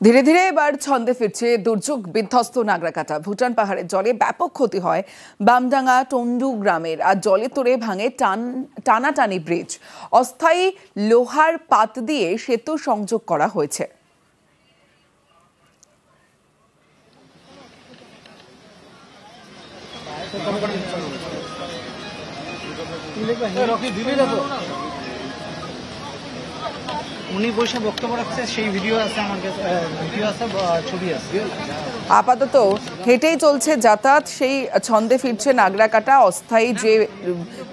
ধীরে ধীরে এবার ছন্দে ফিরছে দুর্যোগ বিধ্বস্ত নাগরাকাটা। ভুটান পাহাড়ের জলে ব্যাপক ক্ষতি হয় বামডাঙ্গা টন্ডু গ্রামের, আর জলে তোড়ে ভাঙে টানাটানি ব্রিজ। অস্থায়ী লোহার পাত দিয়ে সেতু সংযোগ করা হয়েছে। উনি বসে বক্তব্য রাখছে, সেই ভিডিও আছে আমার কাছে, ভিডিও আছে, ছবি আছে। আপাতত হেঁটেই চলছে যাতায়াত। সেই ছন্দে ফিরছে নাগরাকাটা। অস্থায়ী যে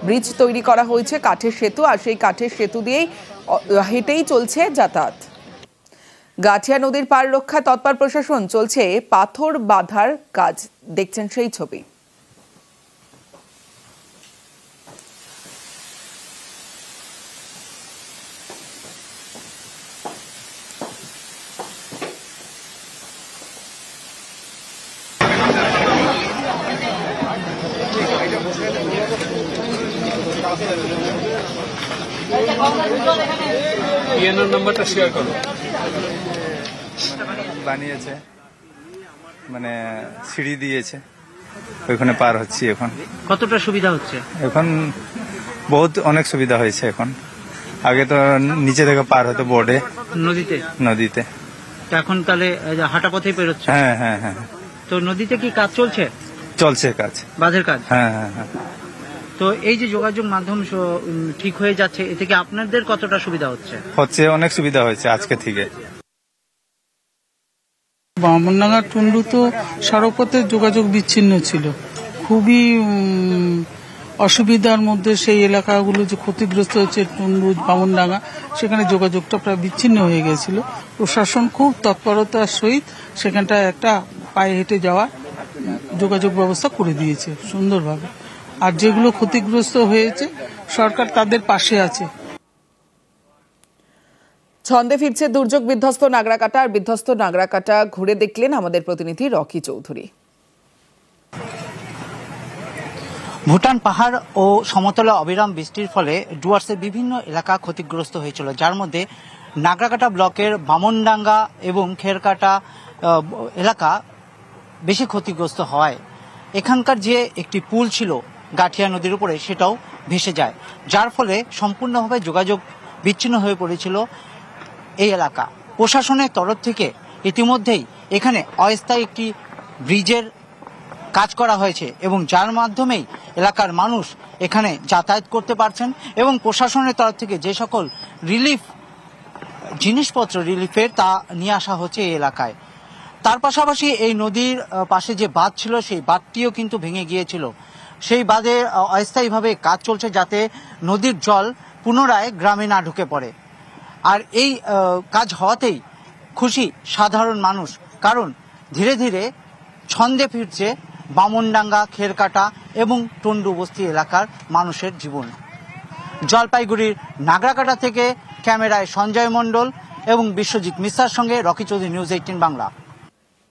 ব্রিজ তৈরি করা হয়েছে, কাঠের সেতু, আর সেই কাঠের সেতু দিয়েই হেঁটেই চলছে যাতায়াত। গাঠিয়া নদীর পার রক্ষায় তৎপর প্রশাসন। চলছে পাথর বাঁধার কাজ। দেখছেন সেই ছবি। নাম্বারটা শেয়ার করো। বানিয়েছে, মানে সিঁড়ি দিয়েছে, ওইখানে পার হচ্ছি এখন। কতটা সুবিধা হচ্ছে এখন? অনেক সুবিধা হয়েছে এখন। আগে তো নিচে থেকে পার হতো বোর্ডে, নদীতে। এখন তাহলে হাঁটা পথেই পেরোচ্ছে? হ্যাঁ হ্যাঁ হ্যাঁ। তো নদীতে কি কাজ চলছে? কাজ, বাঁধের কাজ। হ্যাঁ হ্যাঁ হ্যাঁ। তো এই যে যোগাযোগ মাধ্যম ঠিক হয়ে যাচ্ছে, এ থেকে আপনাদের কতটা সুবিধা হচ্ছে? অনেক সুবিধা হয়েছে আজকে থেকে। বামনডাঙ্গা টুন্ডু তো সড়কপথের যোগাযোগ বিচ্ছিন্ন ছিল, খুবই অসুবিধার মধ্যে সেই এলাকাগুলো যে ক্ষতিগ্রস্ত হচ্ছে, টুন্ডু বামনডাঙ্গা, সেখানে যোগাযোগটা প্রায় বিচ্ছিন্ন হয়ে গেছিল। প্রশাসন খুব তৎপরতার সহিত সেখানটা একটা পায়ে হেঁটে যাওয়া যোগাযোগ ব্যবস্থা করে দিয়েছে সুন্দরভাবে। আর যেগুলো ক্ষতিগ্রস্ত হয়েছে, সরকার তাদের পাশে আছে। ছন্দে ফিরছে দুর্যোগ বিধ্বস্ত নাগরাকাটা। আর বিধ্বস্ত নাগরাকাটা ঘুরে দেখলেন আমাদের প্রতিনিধি রকি চৌধুরী। ভুটান পাহাড় ও সমতলে অবিরাম বৃষ্টির ফলে ডুয়ার্সের বিভিন্ন এলাকা ক্ষতিগ্রস্ত হয়েছিল, যার মধ্যে নাগরাকাটা ব্লকের বামনডাঙ্গা এবং খেরকাটা এলাকা বেশি ক্ষতিগ্রস্ত হয়। এখানকার যে একটি পুল ছিল গাঠিয়া নদীর উপরে, সেটাও ভেসে যায়, যার ফলে সম্পূর্ণভাবে যোগাযোগ বিচ্ছিন্ন হয়ে পড়েছিল এই এলাকা। প্রশাসনের তরফ থেকে ইতিমধ্যেই এখানে অস্থায়ী একটি ব্রিজের কাজ করা হয়েছে, এবং যার মাধ্যমেই এলাকার মানুষ এখানে যাতায়াত করতে পারছেন। এবং প্রশাসনের তরফ থেকে যে সকল জিনিসপত্র রিলিফের, তা নিয়ে আসা হচ্ছে এই এলাকায়। তার পাশাপাশি এই নদীর পাশে যে বাঁধ ছিল, সেই বাঁধটিও কিন্তু ভেঙে গিয়েছিল। সেই বাঁধে অস্থায়ীভাবে কাজ চলছে, যাতে নদীর জল পুনরায় গ্রামে না ঢুকে পড়ে। আর এই কাজ হওয়াতেই খুশি সাধারণ মানুষ, কারণ ধীরে ধীরে ছন্দে ফিরছে বামনডাঙ্গা, খেরকাটা এবং টন্ডু বস্তি এলাকার মানুষের জীবন। জলপাইগুড়ির নাগরাকাটা থেকে ক্যামেরায় সঞ্জয় মণ্ডল এবং বিশ্বজিৎ মিশ্রার সঙ্গে রকি চৌধুরী, নিউজ 18 বাংলা।